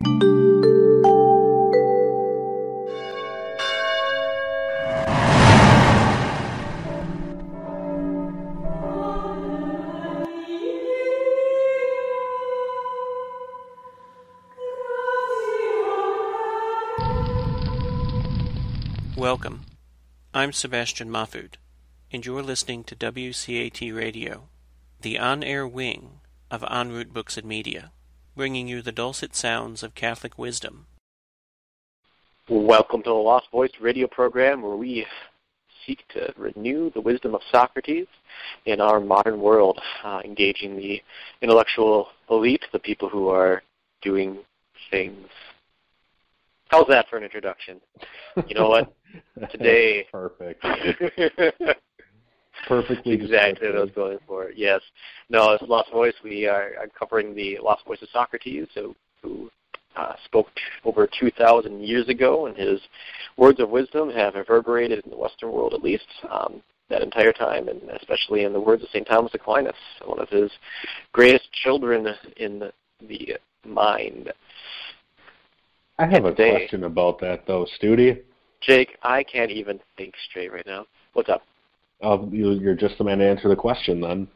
Welcome. I'm Sebastian Mahfood, and you're listening to WCAT Radio, the on-air wing of En Route Books and Media, bringing you the dulcet sounds of Catholic wisdom. Welcome to the Lost Voice radio program, where we seek to renew the wisdom of Socrates in our modern world, engaging the intellectual elite, the people who are doing things. How's that for an introduction? You know what? Today... Perfect. Perfectly exactly what I was going for, yes. No, it's Lost Voice. We are covering the Lost Voice of Socrates, who spoke over 2,000 years ago, and his words of wisdom have reverberated in the Western world, at least, that entire time, and especially in the words of St. Thomas Aquinas, one of his greatest children in the mind. I have a question about that, though, Studi. Jake, I can't even think straight right now. What's up? You're just the man to answer the question, then.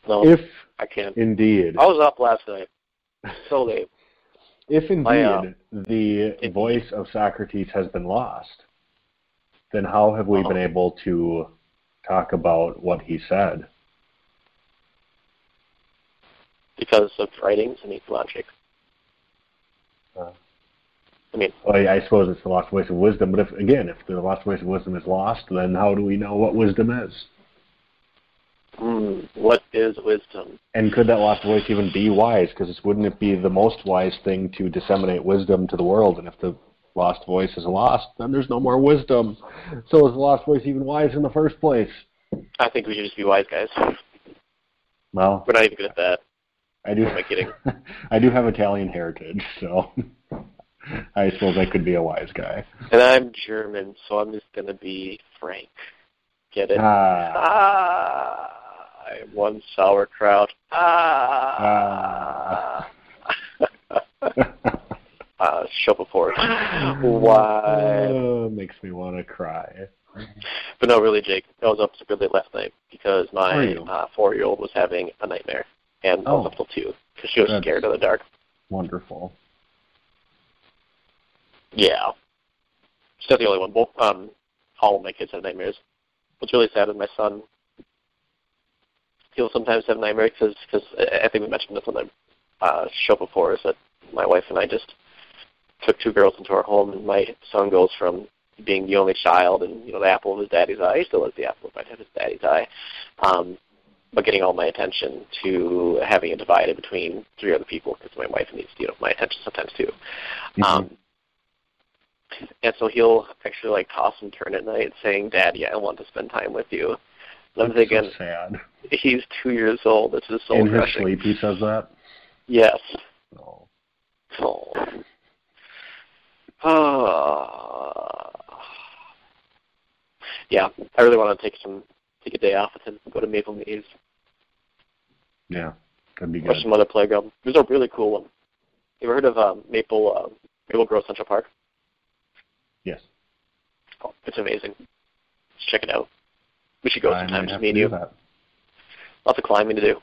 No, if I can't. Indeed. I was up last night. So late. If indeed the voice of Socrates has been lost, then how have we been able to talk about what he said? Because of writings and logic. I suppose it's the lost voice of wisdom, but if the lost voice of wisdom is lost, then how do we know what wisdom is? What is wisdom? And could that lost voice even be wise? Because wouldn't it be the most wise thing to disseminate wisdom to the world? And if the lost voice is lost, then there's no more wisdom. So is the lost voice even wise in the first place? I think we should just be wise guys. Well, we're not even good at that. I do. Am I kidding? I do have Italian heritage, so I suppose I could be a wise guy. And I'm German, so I'm just going to be frank. Get it? I want sauerkraut. Schopenhauer. Why? Makes me want to cry. But no, really, Jake, I was up super late last night because my 4-year-old was having a nightmare. And I was up till 2 because she was scared of the dark. Wonderful. Yeah. She's not the only one. Both, all of my kids have nightmares. What's really sad is my son, he'll sometimes have nightmares because I think we mentioned this on the show before, is that my wife and I just took 2 girls into our home, and my son goes from being the only child and, the apple of his daddy's eye. He still has the apple of his daddy's eye. But getting all my attention to having it divided between 3 other people because my wife needs my attention sometimes too. Mm-hmm. And so he'll actually toss and turn at night saying, "Daddy, I want to spend time with you." And I'm thinking, so sad. He's 2 years old. This is so in his sleep he says that? Yes. Oh. Yeah, I really want to take a day off with him and go to Maple Maze. Yeah, that'd be good. Or some other playground. There's a really cool one. You ever heard of Maple Grove Central Park? Yes. Oh, it's amazing. Let's check it out. We should go sometime, just me and you. That. Lots of climbing to do.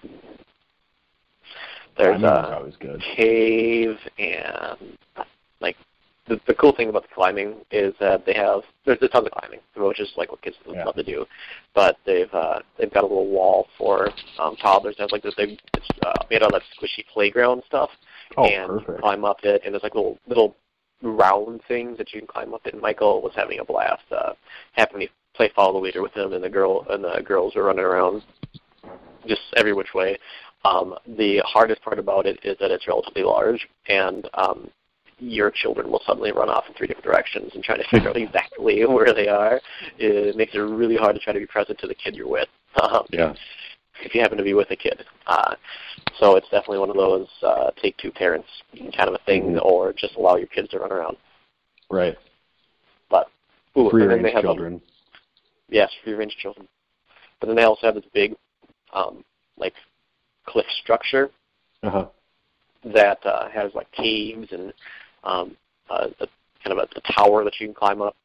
There's always good. Cave, and the cool thing about the climbing is that there's a ton of climbing, which is what kids love to do. But they've got a little wall for toddlers. There's this big, it's made out of squishy playground stuff. Oh, and perfect. You can climb up it, and there's little round things that you can climb up it. And Michael was having a blast, having me play follow the leader with him, and the girls were running around just every which way. The hardest part about it is that it's relatively large, and your children will suddenly run off in 3 different directions and try to figure out exactly where they are. It makes it really hard to try to be present to the kid you're with. If you happen to be with a kid. So it's definitely one of those take 2 parents kind of a thing, or just allow your kids to run around. Right. But free-range children. Yes, free-range children. But then they also have this big, cliff structure that has like caves and a kind of a tower that you can climb up.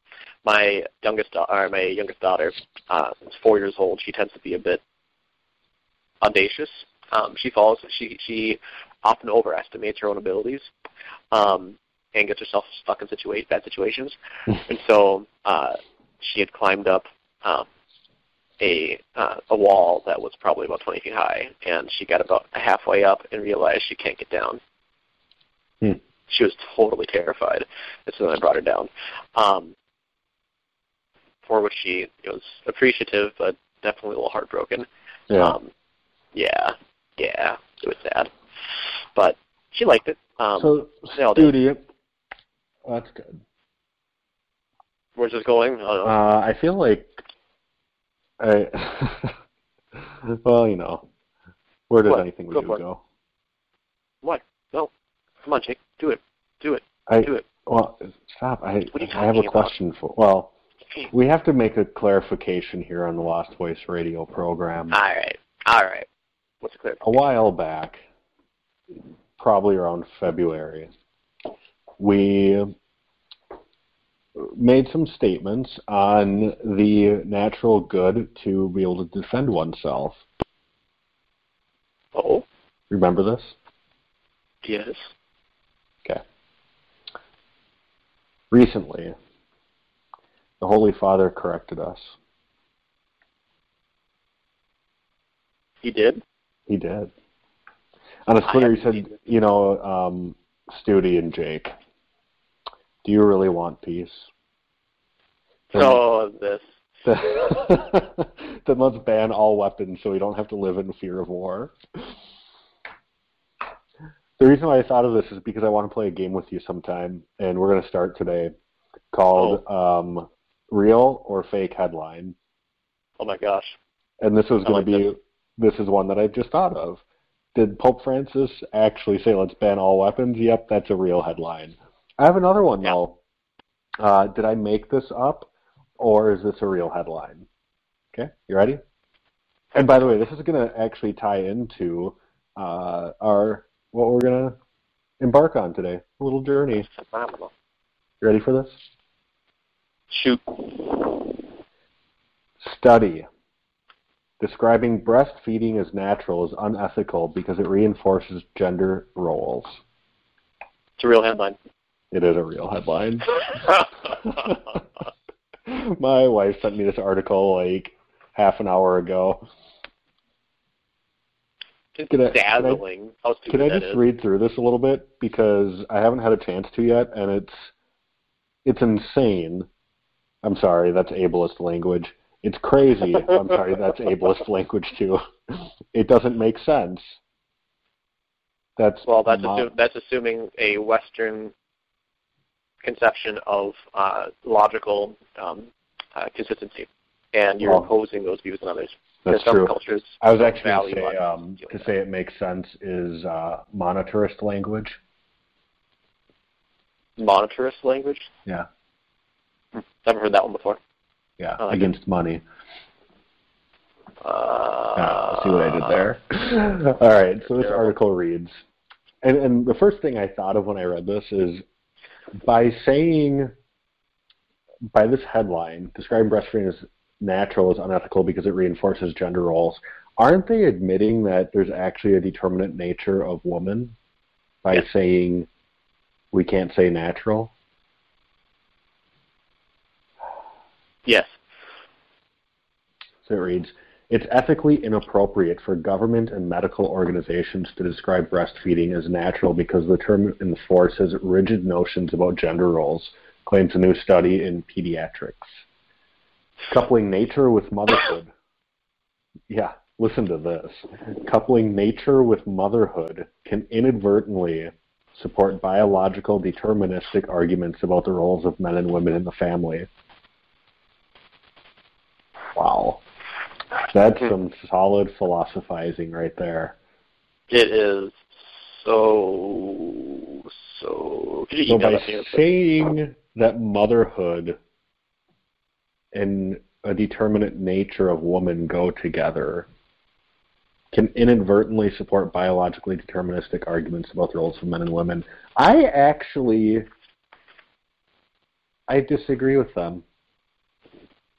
My youngest daughter, is 4 years old. She tends to be a bit audacious. She often overestimates her own abilities, and gets herself stuck in bad situations. And so she had climbed up a wall that was probably about 20 feet high, and she got about halfway up and realized she can't get down. She was totally terrified. And so then I brought her down, for which she was appreciative, but definitely a little heartbroken. Yeah. Yeah, it was sad. But she liked it. So, they all did. Studi, that's good. Where's this going? I feel like well, you know, where does anything we do go? What? No. Come on, Jake. Do it. Do it. Well, stop. I What are you have a talking question for. Well, we have to make a clarification here on the Lost Voice radio program. All right. What's the clarification? A while back, probably around February, we made some statements on the natural good to be able to defend oneself. Oh? Remember this? Yes. Okay. Recently, the Holy Father corrected us. He did? He did. On his Twitter, he said, Studi and Jake, do you really want peace? This. Then let's ban all weapons so we don't have to live in fear of war. The reason why I thought of this is because I want to play a game with you sometime, and we're going to start today, called Real or Fake Headline. Oh my gosh. And this is going to be, this is one that I just thought of. Did Pope Francis actually say, let's ban all weapons? Yep, that's a real headline. I have another one, though. Did I make this up, or is this a real headline? Okay, you ready? And by the way, this is going to actually tie into what we're going to embark on today, a little journey. Phenomenal. You ready for this? Shoot. Study. Describing breastfeeding as natural is unethical because it reinforces gender roles. It's a real headline. It is a real headline. My wife sent me this article like half an hour ago. It's dazzling. Can I just read through this a little bit? Because I haven't had a chance to yet, and it's insane. I'm sorry, that's ableist language. It's crazy. I'm sorry, that's ableist language too. It doesn't make sense. That's assuming a Western conception of logical consistency, and you're opposing those views in others. That's some true. Cultures I was actually going to say it makes sense is monetarist language. Monetarist language? Yeah. Never heard that one before. Yeah, against money. See what I did there? All right, so this article reads, and the first thing I thought of when I read this is, by this headline, describing breastfeeding as natural is unethical because it reinforces gender roles, aren't they admitting that there's actually a determinate nature of woman by saying we can't say natural? Yes. So it reads, it's ethically inappropriate for government and medical organizations to describe breastfeeding as natural because the term enforces rigid notions about gender roles, claims a new study in pediatrics. Coupling nature with motherhood. Yeah, listen to this. Coupling nature with motherhood can inadvertently support biological deterministic arguments about the roles of men and women in the family. Wow. That's some solid philosophizing right there. It is so by saying that motherhood and a determinate nature of woman go together, can inadvertently support biologically deterministic arguments about the roles of men and women. I disagree with them.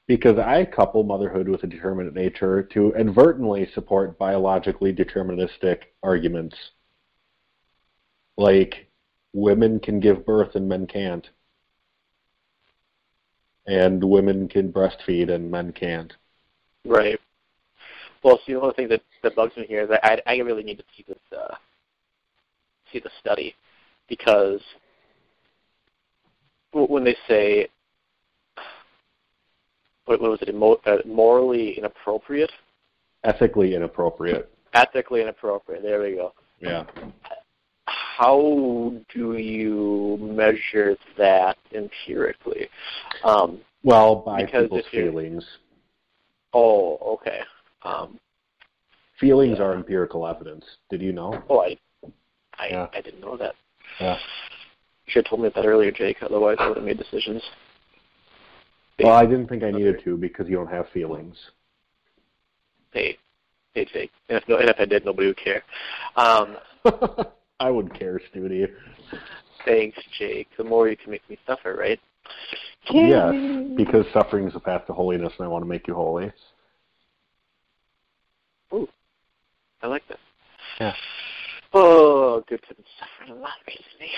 Because I couple motherhood with a determinate nature to inadvertently support biologically deterministic arguments. Like, women can give birth and men can't. And women can breastfeed and men can't. Right. Well, see, the only thing that bugs me here is that I really need to see the study, because when they say, what was it, morally inappropriate? Ethically inappropriate. Ethically inappropriate. There we go. Yeah. How do you measure that empirically? Well, by people's feelings. Oh, okay. Feelings are empirical evidence. Did you know? Oh, I didn't know that. Yeah. You should have told me that earlier, Jake. Otherwise, I would have made decisions. Well, I didn't think I needed to because you don't have feelings. Hey, Jake. And if I did, nobody would care. I would care, Studi. Thanks, Jake. The more you can make me suffer, right? Yes, because suffering is a path to holiness, and I want to make you holy. Ooh, I like that. Yeah. Oh, good. I've been suffering a lot recently.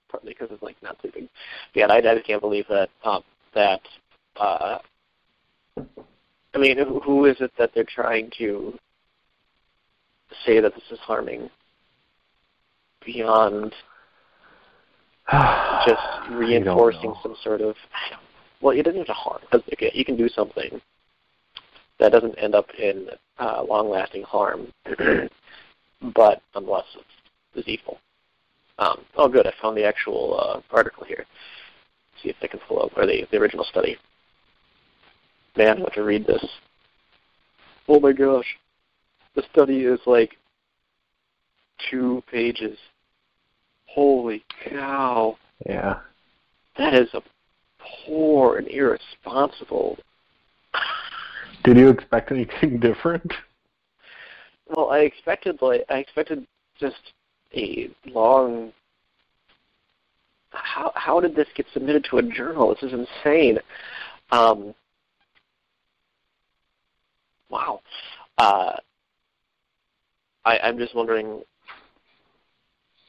Partly because of not sleeping. But yeah, I just can't believe that. I mean, who is it that they're trying to say that this is harming beyond just reinforcing some sort of, well, it doesn't have to harm. Okay, you can do something that doesn't end up in long-lasting harm, but unless it's evil. Oh, good, I found the actual article here. See if I can pull up, or the original study. Man, I have to read this. Oh my gosh. The study is 2 pages. Holy cow. Yeah. That is a poor and irresponsible. Did you expect anything different? Well, I expected just a long. How did this get submitted to a journal? This is insane. Wow. I'm just wondering.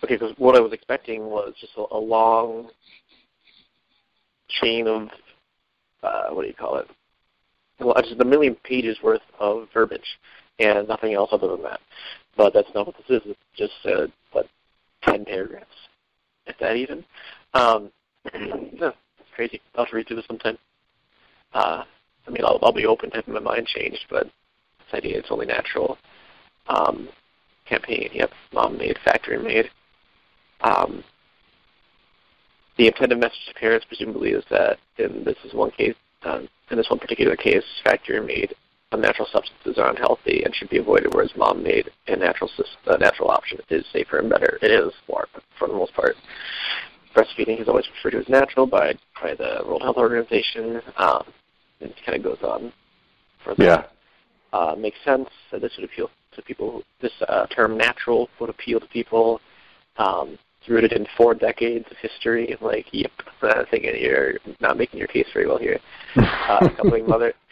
Okay, because what I was expecting was just a long chain of what do you call it? Well, just a million pages worth of verbiage and nothing else other than that. But that's not what this is. It's just 10 paragraphs, if that even. Yeah, it's crazy. I'll have to read through this sometime. I mean, I'll be open to having my mind changed, but this idea it's only natural. Campaign, yep, mom-made, factory-made. The intended message to parents presumably is that in this one particular case, factory-made unnatural substances are unhealthy and should be avoided, whereas mom-made and natural option is safer and better. It is, for the most part. Breastfeeding is always referred to as natural by the World Health Organization. And it kind of goes on further. Yeah. Makes sense that this would appeal to people. This term "natural" would appeal to people. It's rooted in 4 decades of history. Yep, I think you're not making your case very well here.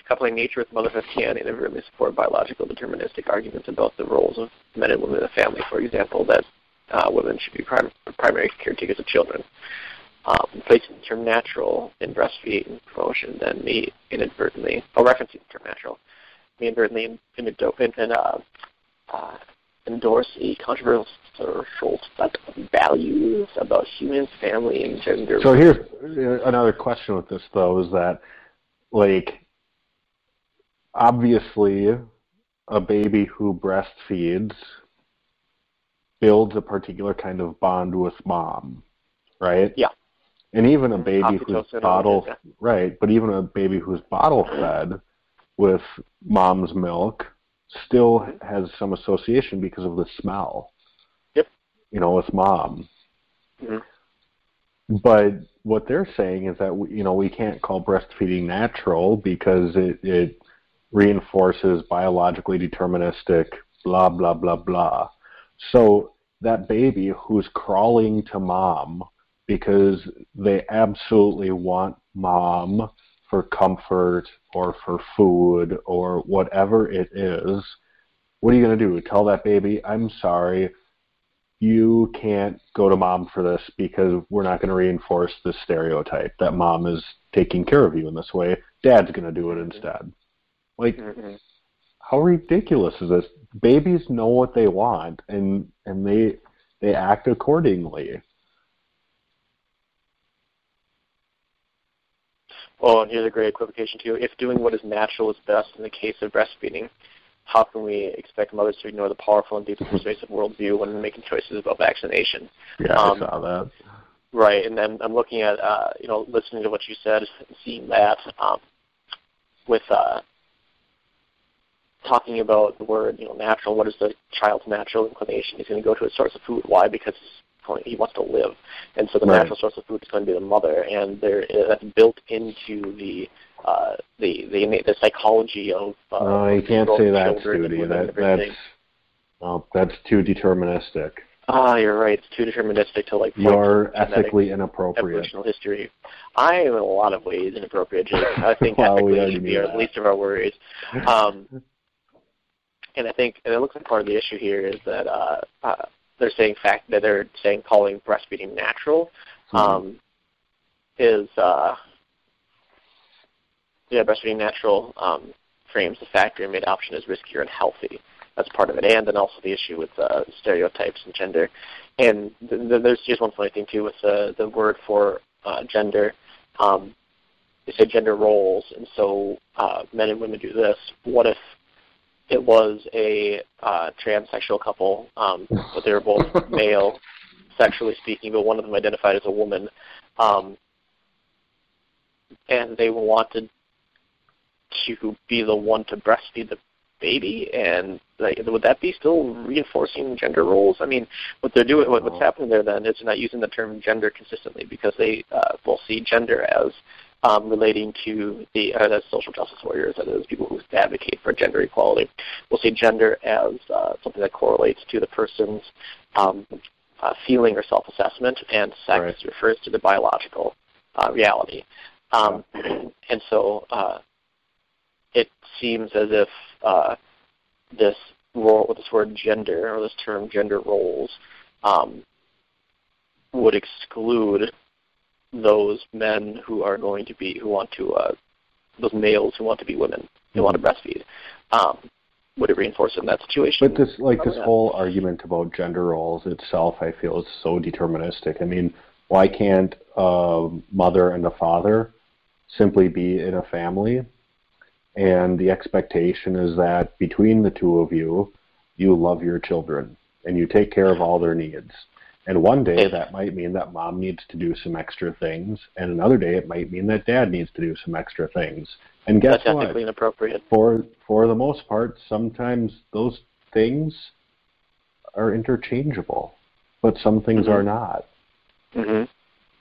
Coupling nature with motherhood can inadvertently support biological deterministic arguments about the roles of men and women in the family. For example, that women should be primary caretakers of children. Placing the term "natural" in breastfeeding promotion then may inadvertently, referencing the term "natural," may inadvertently endorse a controversial set of values about humans, family, and gender. So here's another question with this, though, is that, obviously, a baby who breastfeeds builds a particular kind of bond with mom, right? Yeah. And even a baby who's but even a baby who's bottle fed with mom's milk still has some association because of the smell. Yep. With mom. Mm-hmm. But what they're saying is that we can't call breastfeeding natural because it reinforces biologically deterministic blah, blah, blah, blah. So that baby who's crawling to mom because they absolutely want mom for comfort or for food or whatever it is, what are you going to do? Tell that baby, I'm sorry, you can't go to mom for this because we're not going to reinforce this stereotype that mom is taking care of you in this way. Dad's going to do it instead. Like, how ridiculous is this? Babies know what they want, and they act accordingly. Oh, and here's a great equivocation too. If doing what is natural is best in the case of breastfeeding, how can we expect mothers to ignore the powerful and deeply persuasive worldview when making choices about vaccination? Yeah, I saw that. Right, and then I'm looking at, listening to what you said, seeing that with talking about the word, natural. What is the child's natural inclination? He's going to go to a source of food. Why? Because he wants to live, and so the natural source of food is going to be the mother, and that's built into the psychology of. You can't say that, Studi. That's too deterministic. You're right. It's too deterministic to You're ethically inappropriate. Evolutional history. I am in a lot of ways inappropriate, Jake. I think ethically should be the least of our worries. And I think, and it looks like part of the issue here is that they're saying calling breastfeeding natural breastfeeding natural frames the factor and made option as riskier and healthy. That's part of it, and then also the issue with stereotypes and gender. And there's just one funny thing too with the word for gender. They say gender roles, and so men and women do this. What if it was a transsexual couple, but they were both male, sexually speaking, but one of them identified as a woman, and they wanted to be the one to breastfeed the baby, and would that be still reinforcing gender roles? I mean, what they're doing, what's happening there then is they're not using the term gender consistently because they will see gender as relating to the social justice warriors, that is, people who advocate for gender equality. We'll see gender as something that correlates to the person's feeling or self-assessment, and sex refers to the biological reality. And so it seems as if this word gender, or this term gender roles, would exclude those men who are going to be, those males who want to be women, who want to breastfeed. Would it reinforce in that situation? But this whole argument about gender roles itself, I feel, is so deterministic. I mean, why can't a mother and a father simply be in a family, and the expectation is that between the two of you, you love your children, and you take care of all their needs. And one day that might mean that mom needs to do some extra things, and another day it might mean that dad needs to do some extra things. And guess what? That's ethically inappropriate. For the most part, sometimes those things are interchangeable, but some things are not.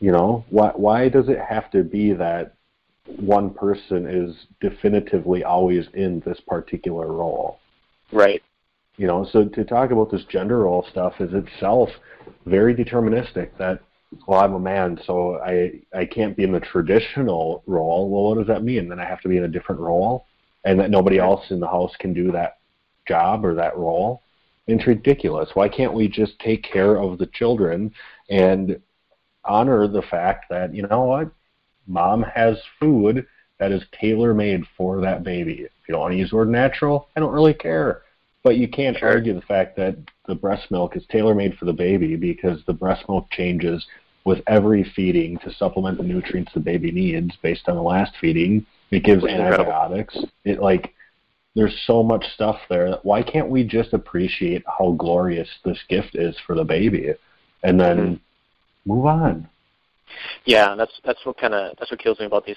Why does it have to be that one person is definitively always in this particular role? Right. So to talk about this gender role stuff is itself very deterministic, that, well, I'm a man, so I can't be in the traditional role. Well, what does that mean? Then I have to be in a different role, and that nobody else in the house can do that job or that role? It's ridiculous. Why can't we just take care of the children and honor the fact that, you know what, mom has food that is tailor-made for that baby? If you don't want to use the word natural, I don't really care. But you can't argue the fact that the breast milk is tailor-made for the baby, because the breast milk changes with every feeding to supplement the nutrients the baby needs based on the last feeding. It gives antibiotics. There's so much stuff there. Why can't we just appreciate how glorious this gift is for the baby, and then move on? Yeah, that's what kills me about these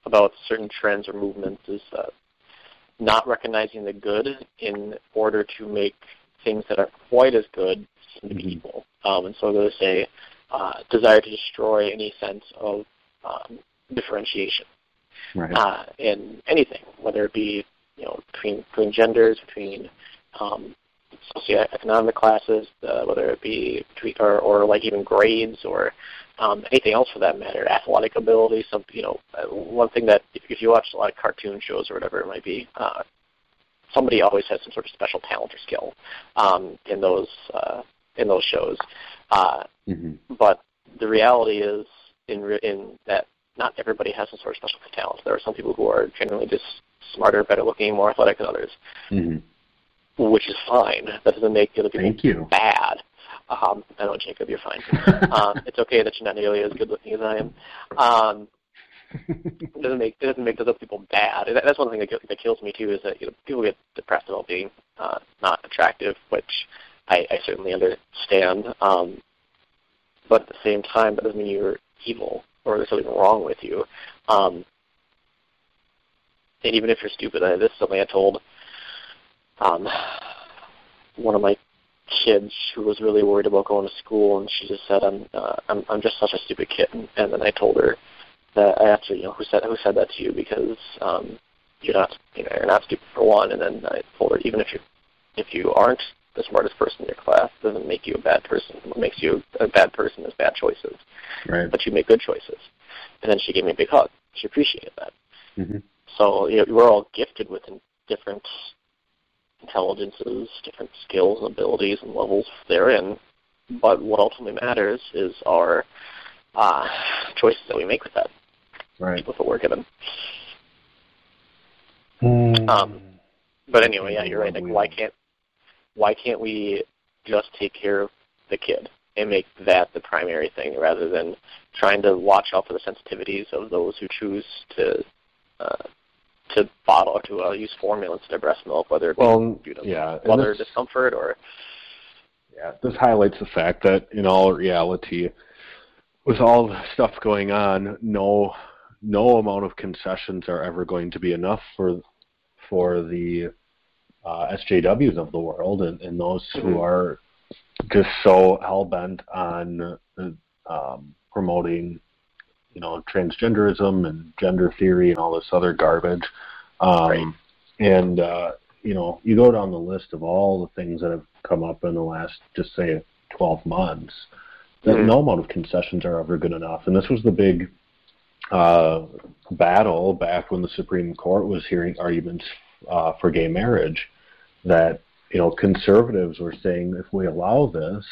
about certain trends or movements is not recognizing the good in order to make things that are quite as good seem to be equal. And so there's a desire to destroy any sense of differentiation in anything. whether it be between genders, between socioeconomic classes, whether it be between, or like even grades or anything else for that matter, athletic ability. One thing that if you watch a lot of cartoon shows or whatever it might be, somebody always has some sort of special talent or skill in those shows. But the reality is in that not everybody has some sort of special talent. There are some people who are generally just smarter, better looking, more athletic than others, which is fine. That doesn't make the other people bad. I know, Jacob, you're fine. It's okay that you're not nearly as good looking as I am. It doesn't make those other people bad. That's one thing that kills me too, is that people get depressed about being not attractive, which I certainly understand. But at the same time, that doesn't mean you're evil or there's something wrong with you. And even if you're stupid, this is something I told one of my kids who was really worried about going to school, and she just said, "I'm just such a stupid kid." And then I told her that I asked her, who said that to you, because you're not stupid for one. And then I told her, even if you aren't the smartest person in your class, doesn't make you a bad person. What makes you a bad person is bad choices. Right. But you make good choices. And then she gave me a big hug. She appreciated that. So we're all gifted with different intelligences, different skills and abilities and levels therein. But what ultimately matters is our choices that we make with that. Right. With what we're given. But anyway, yeah, you're right. Like, why can't we just take care of the kid and make that the primary thing, rather than trying to watch out for the sensitivities of those who choose to bottle or to use formula instead of breast milk, whether it be due to mother discomfort or... Yeah, this highlights the fact that in all reality, with all the stuff going on, no amount of concessions are ever going to be enough for the SJWs of the world and those who are just so hell-bent on promoting, transgenderism and gender theory and all this other garbage. And, you go down the list of all the things that have come up in the last, just say, 12 months, that no amount of concessions are ever good enough. And this was the big battle back when the Supreme Court was hearing arguments for gay marriage, that conservatives were saying, if we allow this,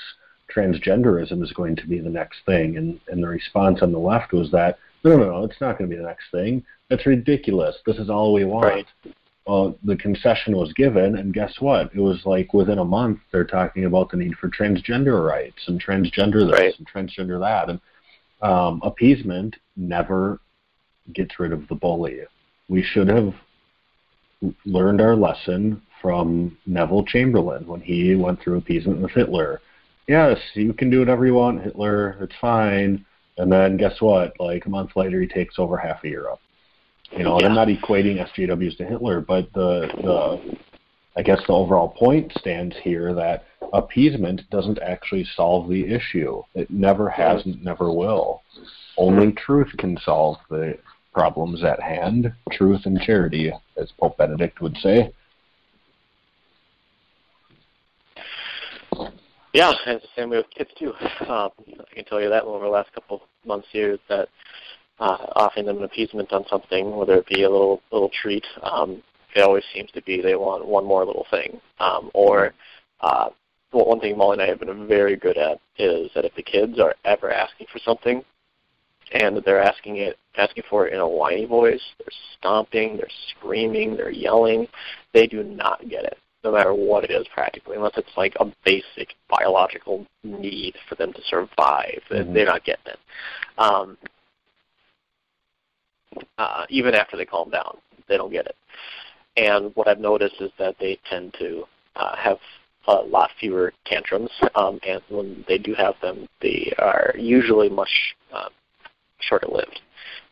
transgenderism is going to be the next thing, and the response on the left was that no, it's not going to be the next thing. That's ridiculous. This is all we want. Right. Well, the concession was given, and guess what? It was like within a month they're talking about the need for transgender rights and transgender this and transgender that, and appeasement never gets rid of the bully. We should have learned our lesson from Neville Chamberlain when he went through appeasement with Hitler. Yes, you can do whatever you want, Hitler, it's fine. And then guess what? Like a month later, he takes over half of Europe. And I'm not equating SJWs to Hitler, but I guess the overall point stands here that appeasement doesn't actually solve the issue. It never has and never will. Only truth can solve the problems at hand. Truth and charity, as Pope Benedict would say. Yeah, and it's the same way with kids too. I can tell you that over the last couple of months here, that offering them an appeasement on something, whether it be a little treat, it always seems to be they want one more little thing. One thing Molly and I have been very good at is that if the kids are ever asking for something, and they're asking for it in a whiny voice, they're stomping, they're screaming, they're yelling, they do not get it, no matter what it is practically, unless it's like a basic biological need for them to survive. They're not getting it. Even after they calm down, they don't get it. And what I've noticed is that they tend to have a lot fewer tantrums, and when they do have them, they are usually much shorter-lived,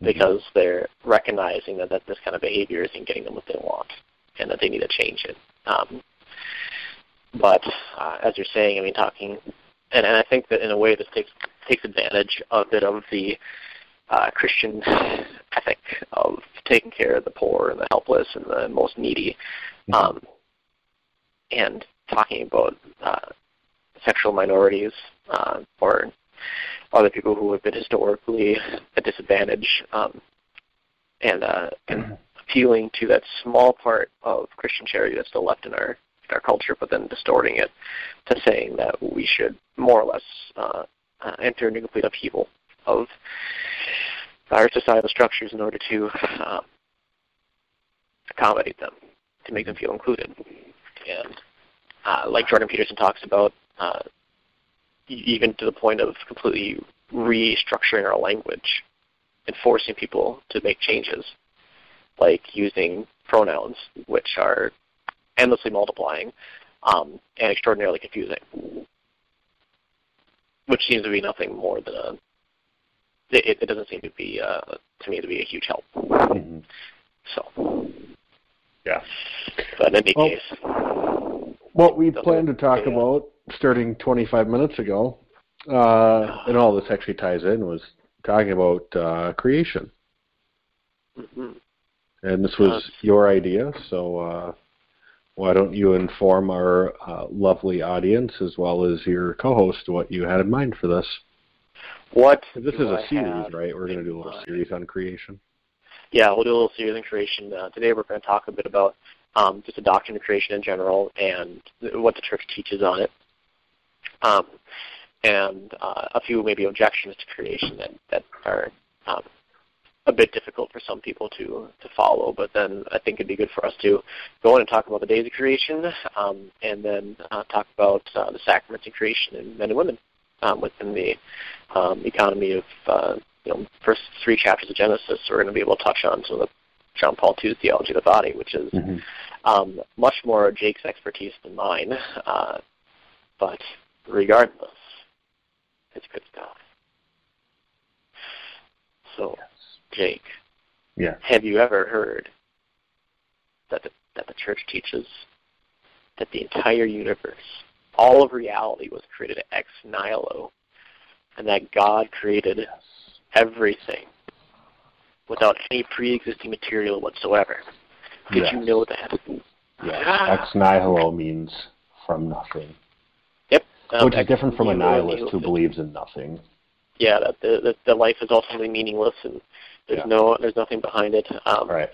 because they're recognizing that this kind of behavior isn't getting them what they want, and that they need to change it. But as you're saying, I mean, talking, and I think that in a way this takes advantage of the Christian ethic of taking care of the poor and the helpless and the most needy, and talking about sexual minorities or other people who have been historically at disadvantage, and appealing to that small part of Christian charity that's still left in our culture, but then distorting it to saying that we should more or less enter into complete upheaval of our societal structures in order to accommodate them, to make them feel included. And like Jordan Peterson talks about, even to the point of completely restructuring our language and forcing people to make changes, like using pronouns, which are endlessly multiplying and extraordinarily confusing, which seems to be nothing more than it doesn't seem to be, to me, to be a huge help. So, yeah. But in any case, what we planned to talk about starting 25 minutes ago, and all this actually ties in, was talking about creation. And this was your idea, so why don't you inform our lovely audience as well as your co-host what you had in mind for this? This is a series, right? We're going to do a little series on creation. Yeah, we'll do a little series on creation. Today we're going to talk a bit about just the doctrine of creation in general and what the church teaches on it. And a few maybe objections to creation that are a bit difficult for some people to follow, but then I think it'd be good for us to go in and talk about the days of creation, and then talk about the sacraments of creation in men and women within the economy of first 3 chapters of Genesis. We're going to be able to touch on some of the John Paul II's theology of the body, which is much more Jake's expertise than mine, but regardless, it's good stuff. So, Jake, have you ever heard that the church teaches that the entire universe, all of reality, was created ex nihilo, and that God created everything without any pre-existing material whatsoever? Did you know that? Yes. Ex nihilo means from nothing. Yep. Which is different from a nihilist who believes in nothing. Yeah, that the life is ultimately meaningless and there's nothing behind it. Right.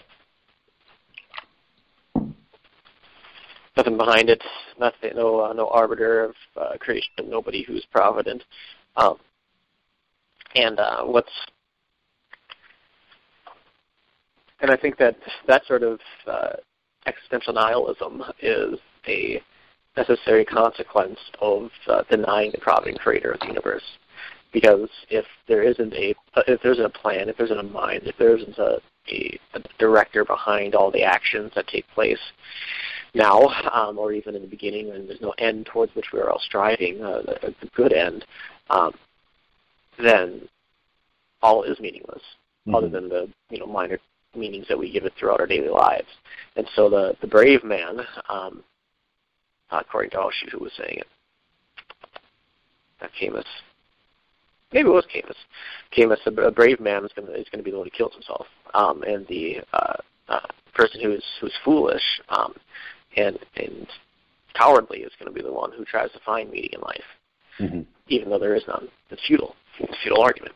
Nothing behind it. Nothing. No arbiter of creation. Nobody who's provident. And I think that sort of existential nihilism is a necessary consequence of denying the provident creator of the universe. Because if there isn't a plan, if there isn't a mind, if there isn't a director behind all the actions that take place now, or even in the beginning, and there's no end towards which we are all striving, a good end, then all is meaningless, other than the minor meanings that we give it throughout our daily lives. And so the brave man, according to who was saying it, that Camus. Maybe it was Camus. Camus, a brave man, is going to be the one who kills himself, and the person who's foolish and cowardly is going to be the one who tries to find meaning in life, even though there is none. It's futile. It's a futile argument.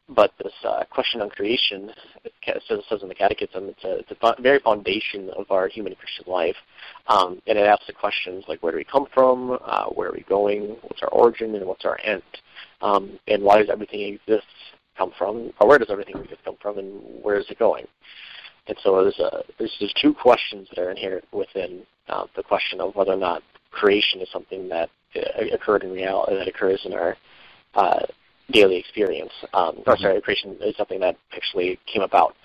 But this question on creation, it says in the Catechism, it's a very foundation of our human Christian life, and it asks the questions like, where do we come from, where are we going, what's our origin, and what's our end, and why does everything exist come from, or where does everything exist come from, and where is it going? And so there's 2 questions that are inherent within the question of whether or not creation is something that occurred in reality, that occurs in our daily experience. Creation is something that actually came about.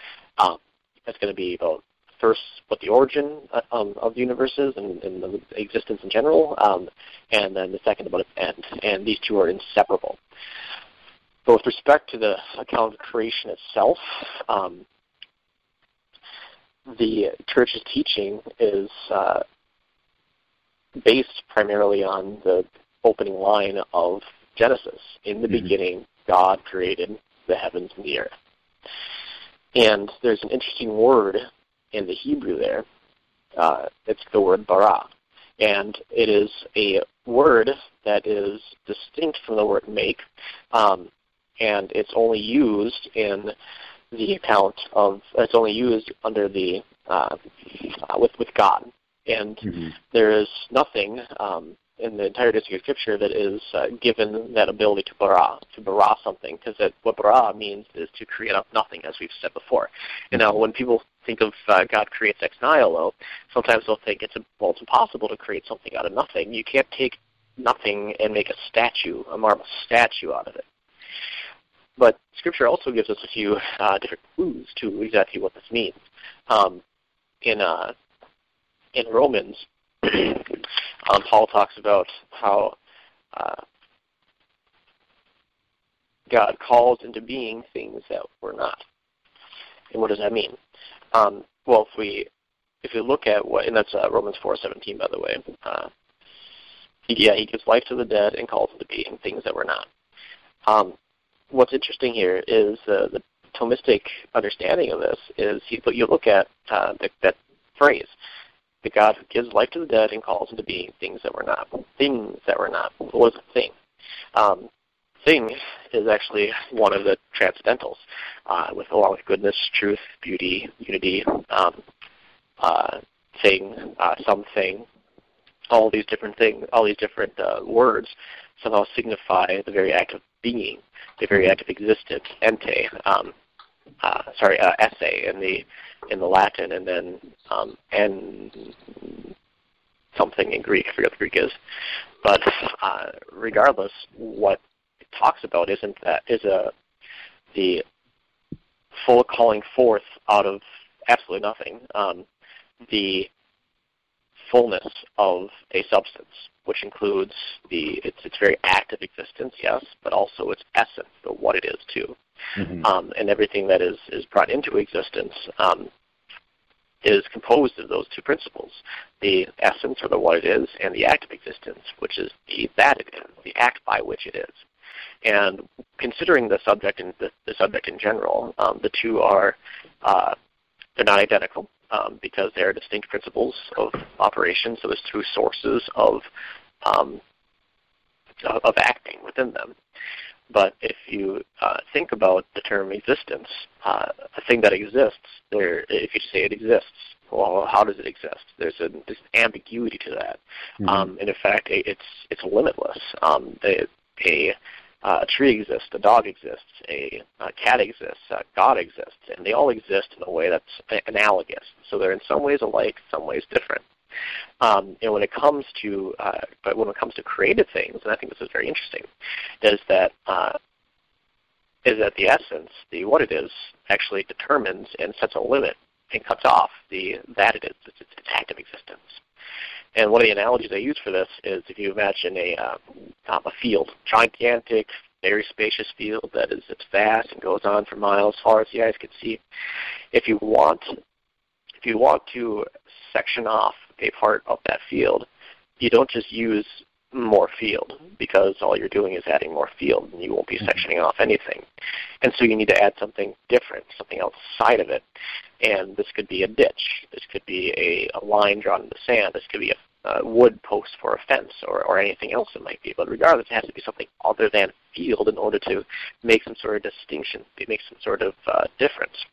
It's going to be about, first, what the origin of the universe is and the existence in general, and then the second about its end. And these 2 are inseparable. But with respect to the account of creation itself, the church's teaching is based primarily on the opening line of Genesis. In the beginning, God created the heavens and the earth. And there's an interesting word in the Hebrew there. It's the word bara. And it is a word that is distinct from the word make, and it's only used in the account of, it's only used under the, with God. And there is nothing in the entire history of Scripture that is given that ability to bara something, because what bara means is to create out nothing, as we've said before. And now when people think of God creates ex nihilo, sometimes they'll think it's impossible to create something out of nothing. You can't take nothing and make a statue, a marble statue out of it. But Scripture also gives us a few different clues to exactly what this means. In Romans, Paul talks about how God calls into being things that were not. And what does that mean? Well, if you look at what, and that's Romans 4:17, by the way. He gives life to the dead and calls into being things that were not. What's interesting here is the Thomistic understanding of this is you look at that phrase, the God who gives life to the dead and calls into being things that were not. Things that were not. What is a thing? Thing is actually one of the transcendentals, along with goodness, truth, beauty, unity, thing, something. All these different things, all these different words somehow signify the very act of being, the very act of existence, ente, esse in the Latin, and then and something in Greek. I forget what the Greek is. But regardless, what it talks about is the full calling forth out of absolutely nothing, the fullness of a substance, which includes its very act of existence, yes, but also its essence, or what it is too. And everything that is brought into existence is composed of those two principles, the essence, or the what it is, and the act of existence, which is the that it is, the act by which it is. And considering the subject and the subject in general, the two are they're not identical because they are distinct principles of operation. So there's two sources of acting within them. But if you think about the term existence, a thing that exists, if you say it exists, well, how does it exist? There's ambiguity to that, and in fact, it's limitless. A tree exists, a dog exists, a cat exists, God exists, and they all exist in a way that's analogous. So they're in some ways alike, some ways different. And when it comes to created things, and I think this is very interesting, is that the essence, the what it is, actually determines and sets a limit and cuts off the that it is, its act of existence. And one of the analogies I use for this is if you imagine a field, gigantic, very spacious field it's vast and goes on for miles, far as the eyes can see. If you want to section off a part of that field, you don't just use more field, because all you're doing is adding more field, and you won't be sectioning off anything. And so you need to add something different, something outside of it. And this could be a ditch. This could be a line drawn in the sand. This could be a wood post for a fence, or anything else it might be. But regardless, it has to be something other than field in order to make some sort of distinction, make some sort of difference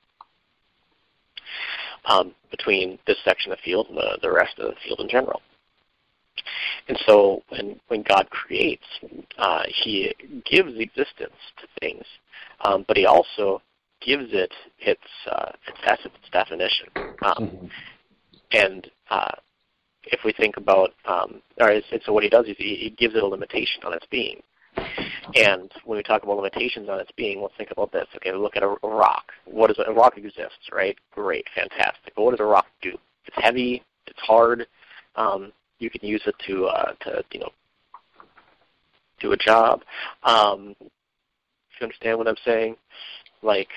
between this section of field and the rest of the field in general. And so when God creates, he gives existence to things, but he also gives it its essence, its definition. And if we think about, so what he does is he gives it a limitation on its being. And when we talk about limitations on its being, let's think about this. Okay, look at a rock. A rock exists, right? Great, fantastic. But what does a rock do? It's heavy. It's hard. You can use it to do a job. If you understand what I'm saying, like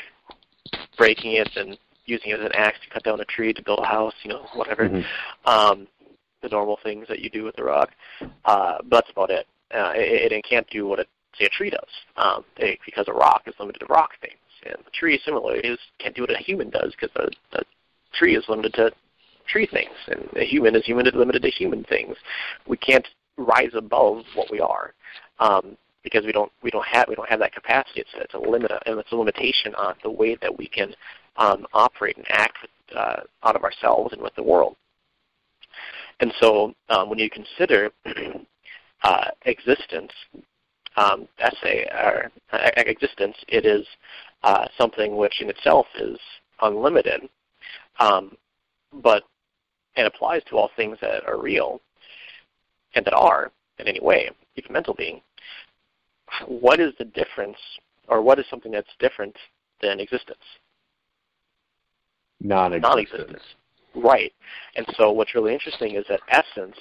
breaking it and using it as an axe to cut down a tree to build a house, whatever. The normal things that you do with the rock. But that's about it. It can't do what, say, a tree does, because a rock is limited to rock things. And the tree, similarly, can't do what a human does because the tree is limited to tree things, and a human is limited to human things. We can't rise above what we are because we don't have that capacity. It's a limit, and it's a limitation on the way that we can operate and act out of ourselves and with the world. And so when you consider existence, existence, it is something which in itself is unlimited, but it applies to all things that are real and that are in any way, even mental being. What is the difference, or what is something that's different than existence? Non-existence. Right. And so what's really interesting is that essence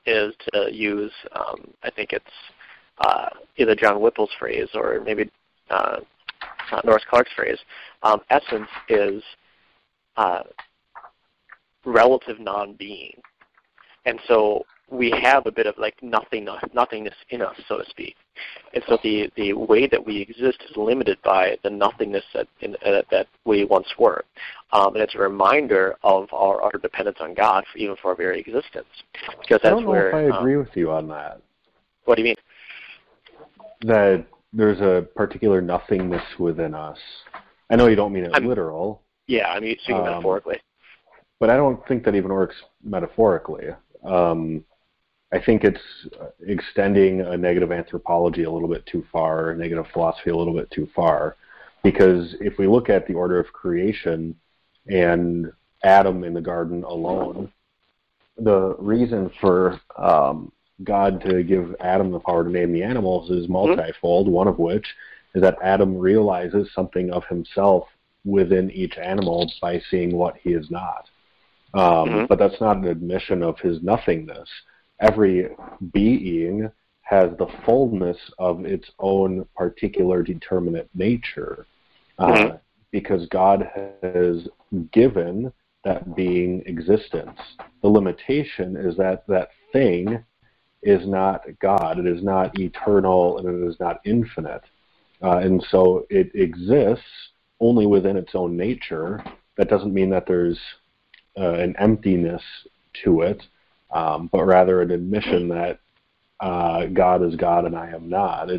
is, to use, I think it's either John Whipple's phrase or maybe Norris Clark's phrase, essence is relative non-being. And so we have a bit of like nothingness in us, so to speak. And so the way that we exist is limited by the nothingness that we once were. And it's a reminder of our utter dependence on God, even for our very existence. Because I don't know if I agree with you on that. What do you mean? That there's a particular nothingness within us. I know you don't mean it literal. Yeah, I mean speaking metaphorically. But I don't think that even works metaphorically. I think it's extending a negative anthropology a little bit too far, a negative philosophy a little bit too far. Because if we look at the order of creation and Adam in the garden alone, the reason for God to give Adam the power to name the animals is multifold, one of which is that Adam realizes something of himself within each animal by seeing what he is not. But that's not an admission of his nothingness. Every being has the fullness of its own particular determinate nature because God has given that being existence. The limitation is that that thing is not God. It is not eternal, and it is not infinite. And so it exists only within its own nature. That doesn't mean that there's an emptiness to it, but rather an admission that God is God and I am not.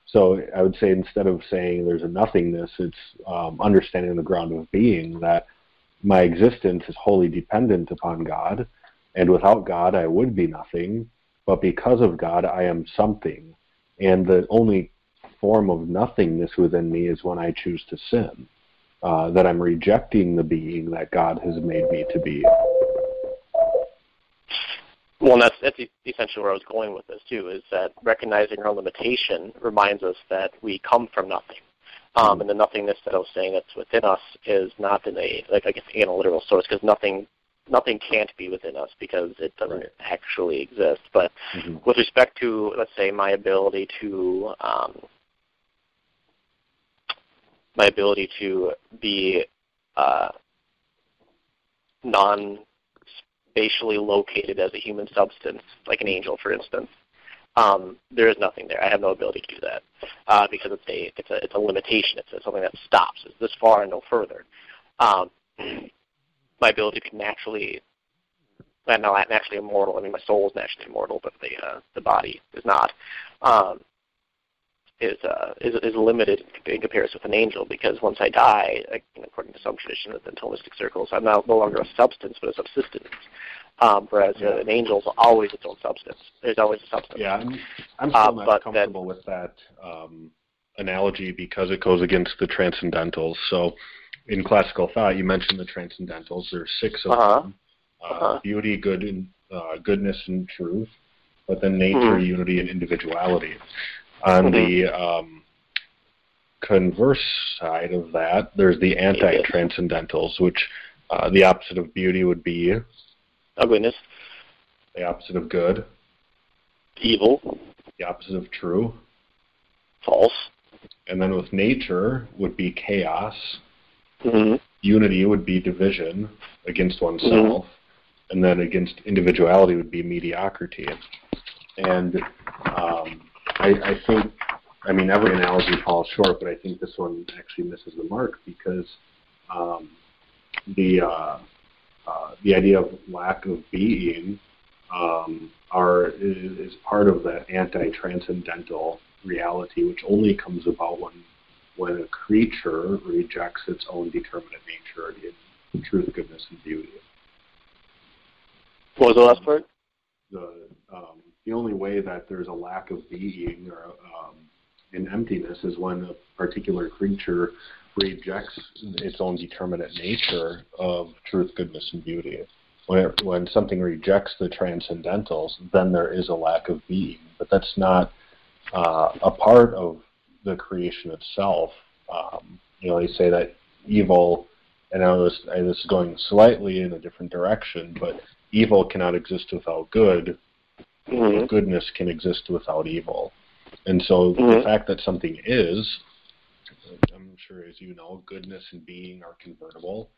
So I would say instead of saying there's a nothingness, it's understanding the ground of being, that my existence is wholly dependent upon God, and without God I would be nothing, but because of God I am something. And the only form of nothingness within me is when I choose to sin, that I'm rejecting the being that God has made me to be. Well, that's essentially where I was going with this, too, is that recognizing our limitation reminds us that we come from nothing. And the nothingness that I was saying that's within us is not in a literal source, because nothing can't be within us because it doesn't actually exist. But with respect to, let's say, my ability to be non-spatially located as a human substance, like an angel, for instance, there is nothing there. I have no ability to do that because it's a limitation. It's something that stops. It's this far and no further. My ability to naturally immortal. I mean, my soul is naturally immortal, but the body is not. Is limited in comparison with an angel, because once I die, according to some tradition within Thomistic circles, I'm no longer a substance but a subsistence. Whereas an angel's always its own substance. There's always a substance. Yeah, I'm still not comfortable with that analogy because it goes against the transcendentals. So in classical thought, you mentioned the transcendentals. There's 6 of them. Beauty, goodness, and truth. But then nature, unity, and individuality. On the converse side of that, there's the anti-transcendentals, which the opposite of beauty would be ugliness. The opposite of good. Evil. The opposite of true. False. And then with nature would be chaos. Unity would be division against oneself. And then against individuality would be mediocrity. And I I mean, every analogy falls short, but I think this one actually misses the mark because the idea of lack of being is part of that anti-transcendental reality, which only comes about when a creature rejects its own determinate nature in truth, goodness, and beauty. What was the last part? The only way that there's a lack of being or an emptiness is when a particular creature rejects its own determinate nature of truth, goodness, and beauty. When something rejects the transcendentals, then there is a lack of being. But that's not a part of the creation itself. They say that evil, and I know this is going slightly in a different direction, but evil cannot exist without good. Mm-hmm. Goodness can exist without evil. And so the fact that something is, I'm sure as you know, goodness and being are convertible.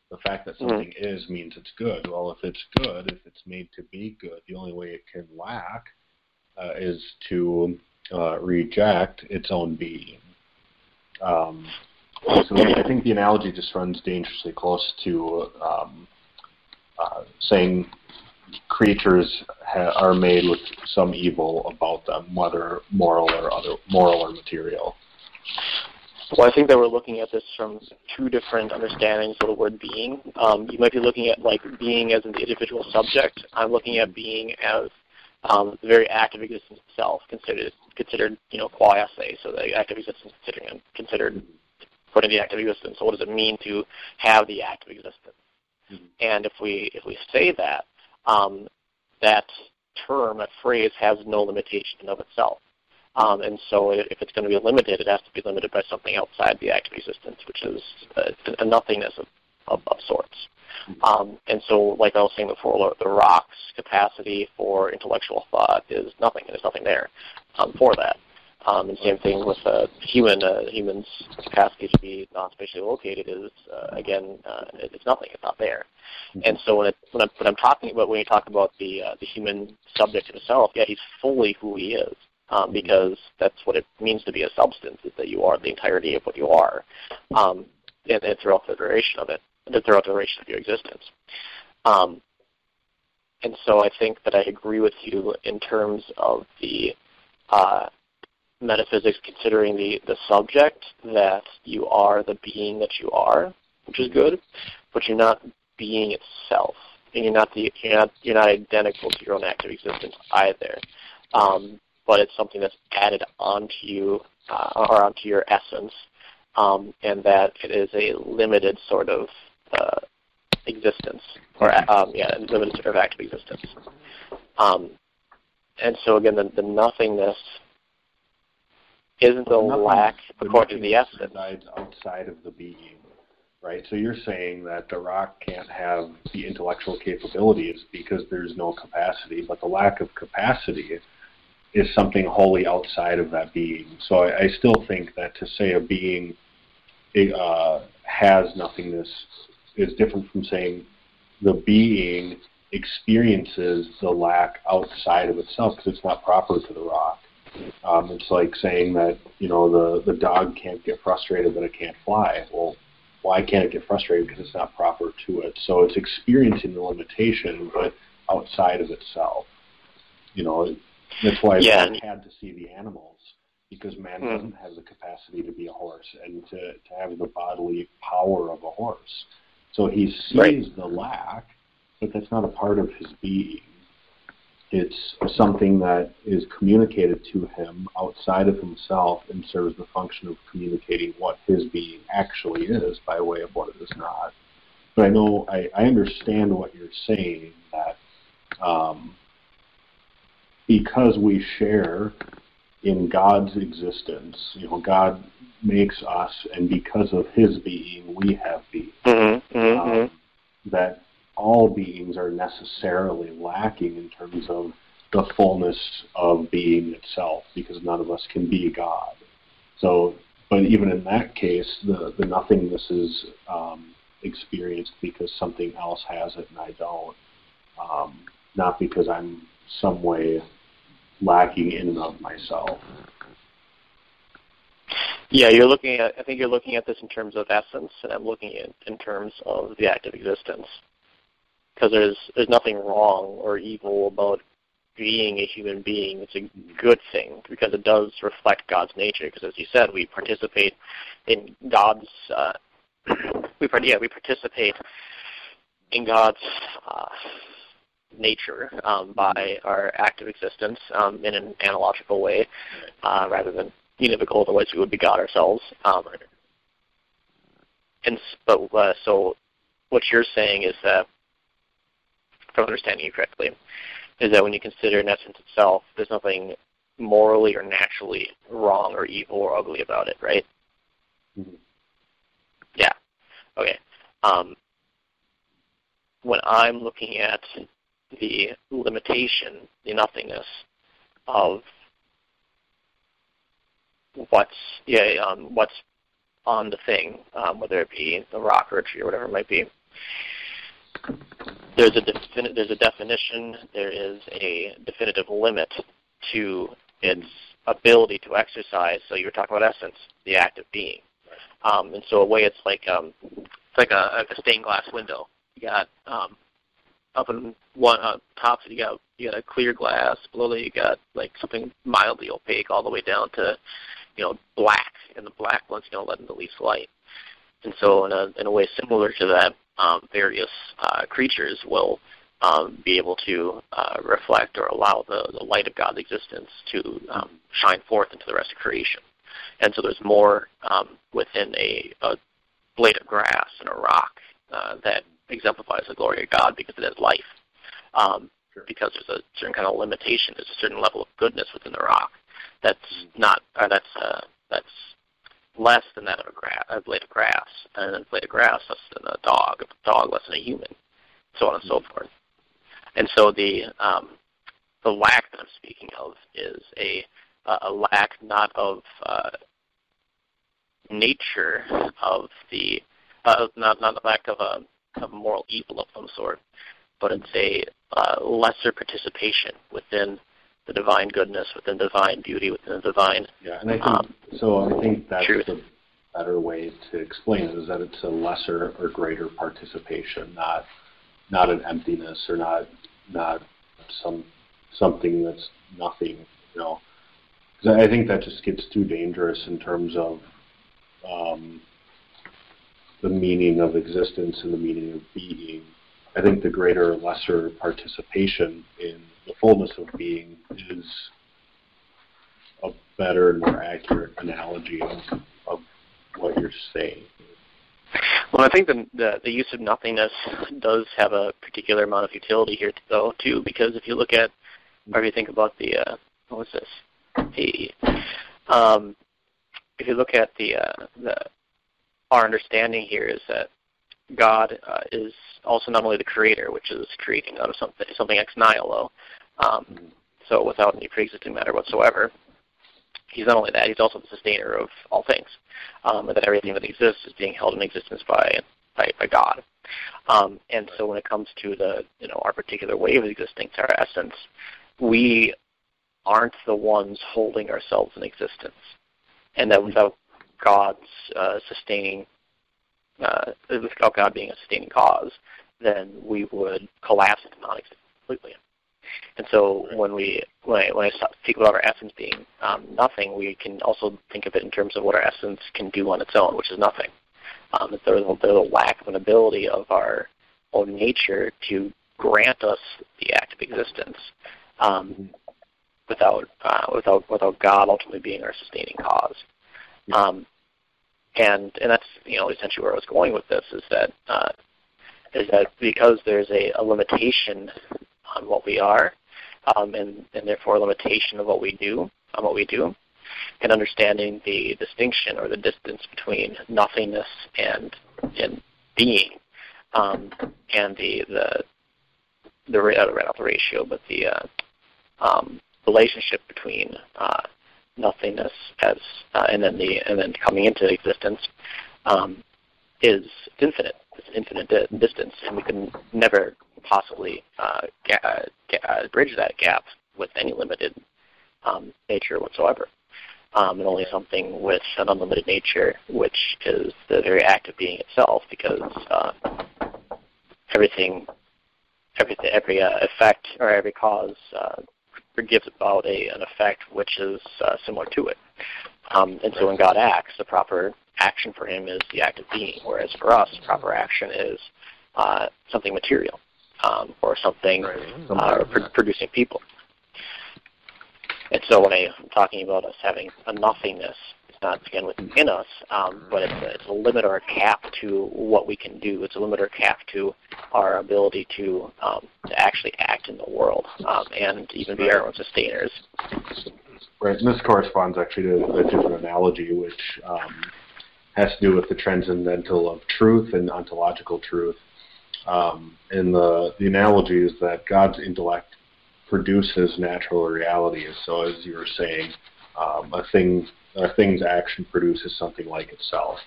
The fact that something is means it's good. Well, if it's good, if it's made to be good, the only way it can lack is to reject its own being. So I think the analogy just runs dangerously close to saying creatures are made with some evil about them, whether moral or material. Well, I think that we're looking at this from two different understandings of the word being. You might be looking at like being as an individual subject. I'm looking at being as the very act of existence itself, considered qua esse. So the act of existence considered putting the act of existence. So what does it mean to have the act of existence? Mm-hmm. And if we say that, that term, that phrase, has no limitation of itself. And so if it's going to be limited, it has to be limited by something outside the act of existence, which is a nothingness of sorts. And so, like I was saying before, the rock's capacity for intellectual thought is nothing. There's nothing there for that. And same thing with human's capacity to be non-spatially located is, it's nothing. It's not there. And so when I'm talking about, when you talk about the human subject himself, yeah, he's fully who he is. Because that's what it means to be a substance, is that you are the entirety of what you are, and throughout the duration of it, throughout the duration of your existence. And so I think that I agree with you in terms of the metaphysics considering the subject, that you are the being that you are, which is good, but you're not being itself, and you're not identical to your own active existence either. But it's something that's added onto you or onto your essence, and that it is a limited sort of existence, or limited sort of active existence. And so again, the nothingness isn't the lack according to the essence. Resides outside of the being, right? So you're saying that the rock can't have the intellectual capabilities because there's no capacity, but the lack of capacity is something wholly outside of that being. So I still think that to say a being has nothingness is different from saying the being experiences the lack outside of itself, because it's not proper to the rock. It's like saying that the dog can't get frustrated that it can't fly. Well, why can't it get frustrated? Because it's not proper to it. So it's experiencing the limitation, but outside of itself. That's why man had to see the animals, because man doesn't have the capacity to be a horse and to have the bodily power of a horse. So he sees the lack, but that's not a part of his being. It's something that is communicated to him outside of himself and serves the function of communicating what his being actually is by way of what it is not. But I understand what you're saying, that because we share in God's existence, God makes us, and because of his being, we have being. That all beings are necessarily lacking in terms of the fullness of being itself, because none of us can be God. So, but even in that case, the nothingness is experienced because something else has it and I don't. Not because I'm some way lacking in and of myself. Yeah, you're looking at. I think you're looking at this in terms of essence, and I'm looking at it in terms of the act of existence. Because there's nothing wrong or evil about being a human being. It's a good thing because it does reflect God's nature. Because as you said, we participate in God's. We participate in God's nature by our active existence in an analogical way, rather than univocal. Otherwise, we would be God ourselves. So, what you're saying is that, if I'm understanding you correctly, is that when you consider an essence itself, there's nothing morally or naturally wrong or evil or ugly about it, right? Mm-hmm. Yeah. Okay. When I'm looking at the limitation, the nothingness of what's on the thing, whether it be a rock or a tree or whatever it might be, there's a definition, there is a definitive limit to its ability to exercise. So you were talking about essence, the act of being, and so a way it's like a stained glass window. You got up in one top, you got a clear glass. Below that, you got like something mildly opaque, all the way down to black, and the black one's letting the least light. And so in a way similar to that, various creatures will be able to reflect or allow the light of God's existence to shine forth into the rest of creation. And so there's more within a blade of grass and a rock that exemplifies the glory of God because it has life. Because there's a certain kind of limitation, there's a certain level of goodness within the rock that's less than that of a blade of grass, and a blade of grass less than a dog less than a human, so on and so forth. And so the lack that I'm speaking of is a lack not of nature of the not a lack of a moral evil of some sort, but it's a lesser participation within the divine goodness, within divine beauty, within the divine. Yeah, and I think that's truth. the better way to explain it, is that it's a lesser or greater participation, not an emptiness or not something that's nothing. Because I think that just gets too dangerous in terms of the meaning of existence and the meaning of being. I think the greater or lesser participation in the fullness of being is a better and more accurate analogy of what you're saying. Well, I think the use of nothingness does have a particular amount of utility here, though, too, because if you look at, or if you think about if you look at our understanding here is that God is also not only the creator, which is creating out of something ex nihilo, so without any pre-existing matter whatsoever. He's not only that, he's also the sustainer of all things, and that everything that exists is being held in existence by God. And so when it comes to our particular way of existing, to our essence, we aren't the ones holding ourselves in existence, and that without God's sustaining, without God being a sustaining cause, then we would collapse into non-existence completely. And so when I speak about our essence being nothing, we can also think of it in terms of what our essence can do on its own, which is nothing. There's a lack of an ability of our own nature to grant us the act of existence without God ultimately being our sustaining cause. And that's essentially where I was going with this, is that because there's a limitation on what we are, and therefore a limitation of what we do, and understanding the distinction or the distance between nothingness and being, and the ratio, but the relationship between nothingness and then coming into existence is infinite. It's an infinite distance, and we can never possibly bridge that gap with any limited nature whatsoever. and only something with an unlimited nature, which is the very act of being itself, because every effect or every cause gives about an effect which is similar to it. And so when God acts, the proper action for him is the act of being, whereas for us, the proper action is something material or something producing people. And so when I'm talking about us having a nothingness, it's not, again, within us, but it's a limit or a cap to what we can do. It's a limit or a cap to our ability to actually act in the world and even be our own sustainers. Right, and this corresponds actually to a different analogy, which has to do with the transcendental of truth and ontological truth. And the analogy is that God's intellect produces natural reality. So as you were saying, a thing's action produces something like itself.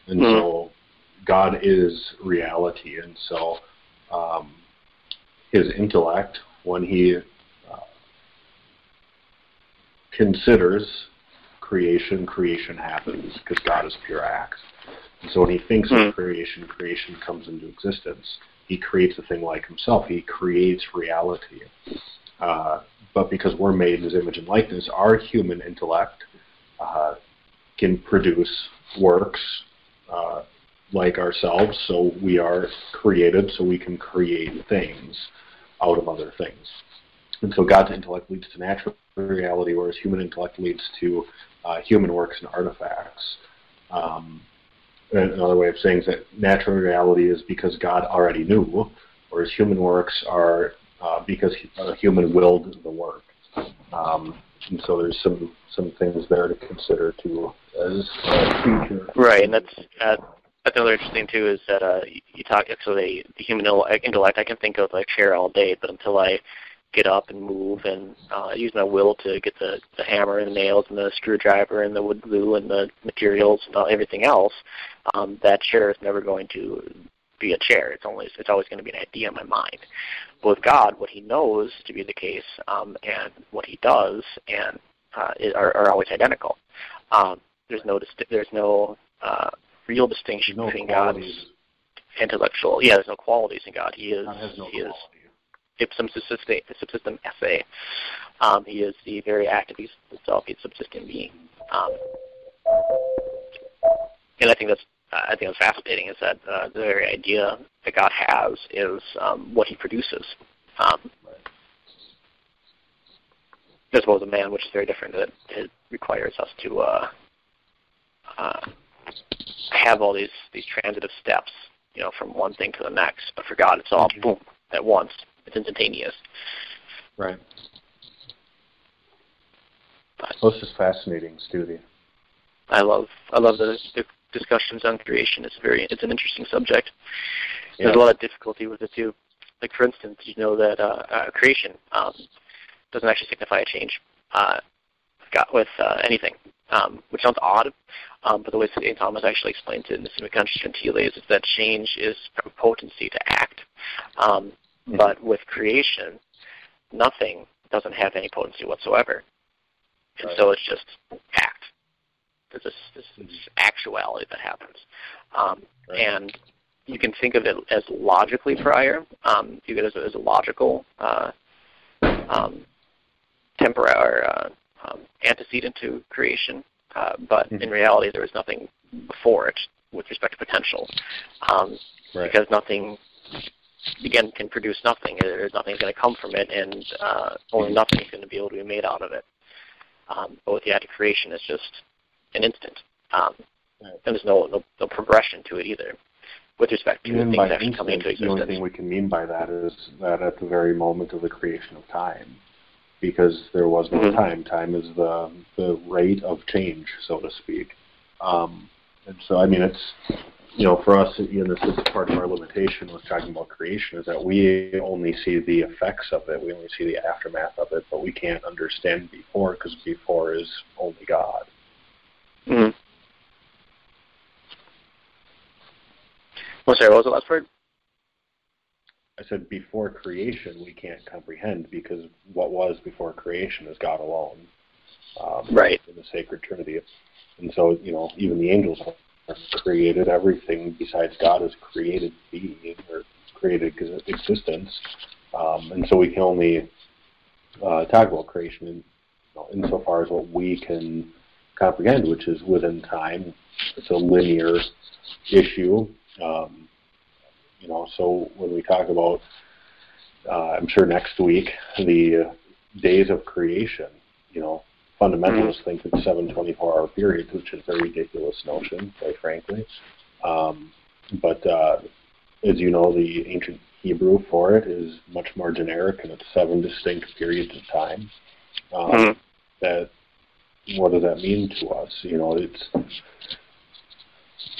And so God is reality. And so his intellect, when he considers creation, creation happens because God is pure act. And so when he thinks of creation, creation comes into existence. He creates a thing like himself. He creates reality. But because we're made in his image and likeness, our human intellect can produce works like ourselves. So we are created so we can create things out of other things. And so God's intellect leads to natural reality, whereas human intellect leads to human works and artifacts. Another way of saying is that natural reality is because God already knew, whereas human works are because a human willed the work. And so there's some things there to consider too as a feature. Right, and that's another interesting too is that you talk, so the human intellect, I can think of like chair all day, but until I get up and move and use my will to get the hammer and the nails and the screwdriver and the wood glue and the materials and everything else, that chair is never going to be a chair. It's always going to be an idea in my mind. But with God, what he knows to be the case and what he does and are always identical. There's no real distinction between God's intellectual. Yeah, there's no qualities in God. He is ipsum subsistem esse. He is the very act of himself. He's a subsisting being. And I think that's fascinating. Is that the very idea that God has is what he produces. As well as a man, which is very different. It requires us to have all these transitive steps, from one thing to the next. But for God, it's all boom at once. It's instantaneous. Right. Well, this is fascinating, Stu. I love the discussions on creation. It's an interesting subject. Yeah. There's a lot of difficulty with it too. Like for instance, that creation doesn't actually signify a change with anything, which sounds odd. But the way St. Thomas actually explains it in the Summa Gentiles is that change is from potency to act. But with creation, nothing doesn't have any potency whatsoever. And so it's just act. There's this actuality that happens. And you can think of it as logically prior. You get it as a logical temporary antecedent to creation. But in reality, there is nothing before it with respect to potential. Because nothing, again, can produce nothing. There's nothing going to come from it, and only nothing is going to be able to be made out of it. But with the act of creation, it's just an instant. And there's no progression to it either with respect to things actually coming into existence. The only thing we can mean by that is that at the very moment of the creation of time, because there was no time. Time is the rate of change, so to speak. And so, I mean, it's, for us, this is part of our limitation with talking about creation, is that we only see the effects of it. We only see the aftermath of it, but we can't understand before, because before is only God. Mm-hmm. Well, sorry, what was the last word? I said before creation we can't comprehend, because what was before creation is God alone. Right. in the sacred Trinity. And so, even the angels are created. Everything besides God is created being or created existence. And so we can only talk about creation insofar as what we can comprehend, which is within time. It's a linear issue. So when we talk about, I'm sure next week, the days of creation, fundamentalists think it's 7 24-hour periods, which is a ridiculous notion, quite frankly. But as you know, the ancient Hebrew for it is much more generic, and it's 7 distinct periods of time. That what does that mean to us?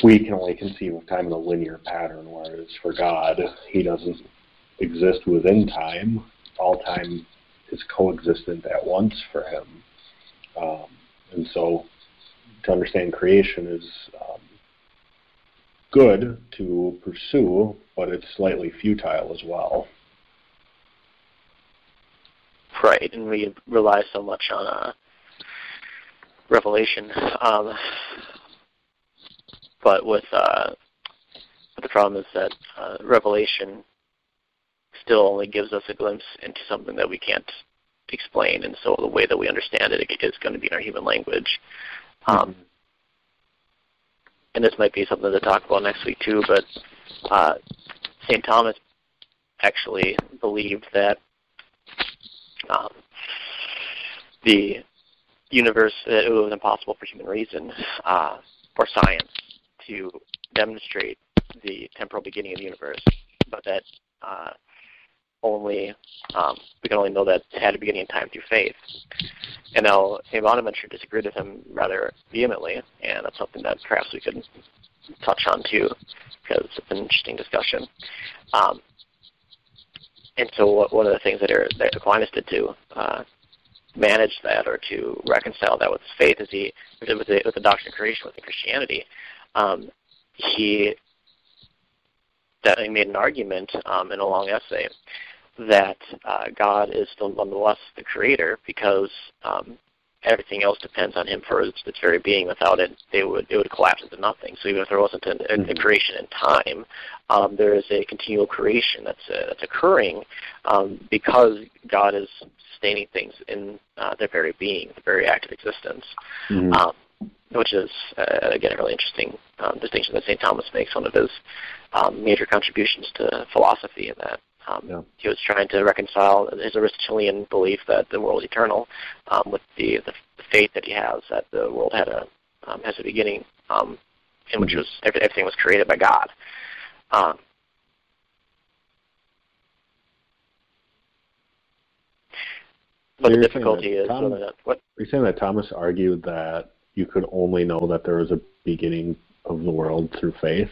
We can only conceive of time in a linear pattern, whereas for God, He doesn't exist within time. All time is coexistent at once for Him. And so to understand creation is good to pursue, but it's slightly futile as well. Right, and we rely so much on revelation. But with the problem is that revelation still only gives us a glimpse into something that we can't explain, and so the way that we understand it is going to be in our human language. And this might be something to talk about next week too, but St. Thomas actually believed that the universe, it was impossible for human reason or science to demonstrate the temporal beginning of the universe, but that we can only know that it had a beginning in time through faith. And now St. Bonaventure disagreed with him rather vehemently, and that's something that perhaps we could touch on too, because it's an interesting discussion. And so one of the things that Aquinas did to manage that or to reconcile that with his faith is with the doctrine of creation within Christianity, he made an argument in a long essay that God is still nonetheless the creator because everything else depends on Him for its very being. Without it, it would collapse into nothing. So even if there wasn't a creation in time, there is a continual creation that's occurring because God is sustaining things in their very being, the very act of existence. Which is, again, a really interesting distinction that St. Thomas makes, one of his major contributions to philosophy, in that he was trying to reconcile his Aristotelian belief that the world is eternal with the faith that he has that the world has a beginning, in which everything was created by God. But the difficulty is whether that, what? Are you saying that Thomas argued that you could only know that there was a beginning of the world through faith?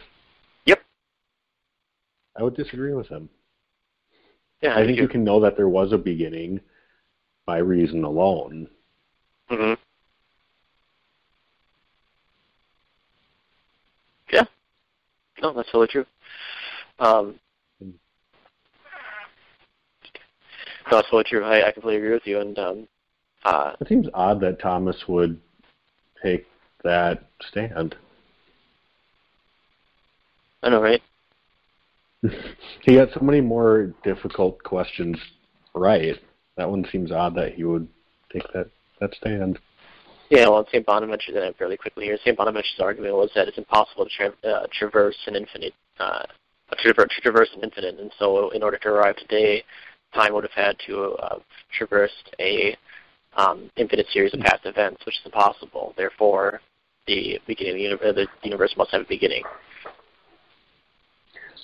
Yep. I would disagree with him. Yeah, I think you can know that there was a beginning by reason alone. Yeah. No, that's totally true. No, that's totally true. I completely agree with you. And it seems odd that Thomas would take that stand. I know, right? He got so many more difficult questions right. That one seems odd that he would take that stand. Yeah, well, St. Bonaventure did it fairly quickly here. St. Bonaventure's argument was that it's impossible to traverse an infinite, and so in order to arrive today, time would have had to traverse a infinite series of past events, which is impossible. Therefore, the beginning of the universe must have a beginning.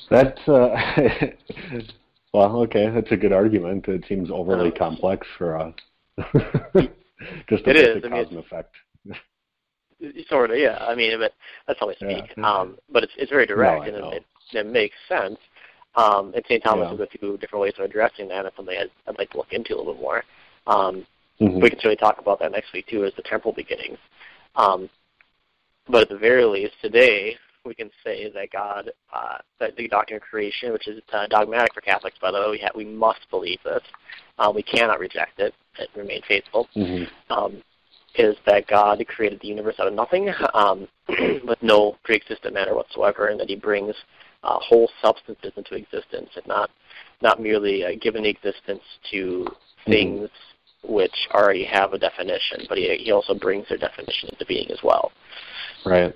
That's well, okay. That's a good argument. It seems overly complex for us. Just a basic cause and effect. Sort of, yeah. I mean, but that's how I speak. Yeah. But it's very direct, and it makes sense. And St. Thomas has a few different ways of addressing that. That's something I'd like to look into a little bit more. We can certainly talk about that next week too, as the temporal beginnings. But at the very least, today we can say that God, that the doctrine of creation, which is dogmatic for Catholics, by the way, we must believe this. We cannot reject it and remain faithful. is that God created the universe out of nothing, with no pre-existent matter whatsoever, and that He brings whole substances into existence, and not merely given existence to things which already have a definition, but He also brings their definition into being as well. Right.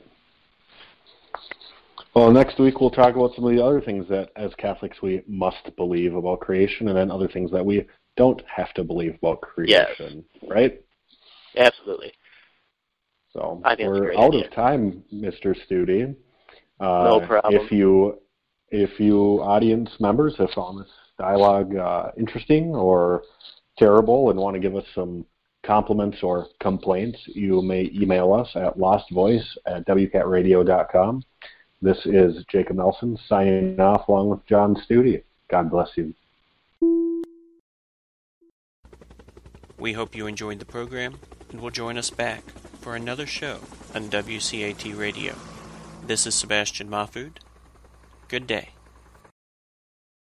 Well, next week we'll talk about some of the other things that, as Catholics, we must believe about creation, and then other things that we don't have to believe about creation. Yes. Right? Absolutely. So I think we're out of time, Mr. Studi. No problem. If you audience members have found this dialogue interesting or terrible and want to give us some compliments or complaints, you may email us at lostvoice@wcatradio.com. This is Jacob Nelson signing off along with John Studi. God bless you. We hope you enjoyed the program and will join us back for another show on WCAT Radio. This is Sebastian Mahfood. Good day.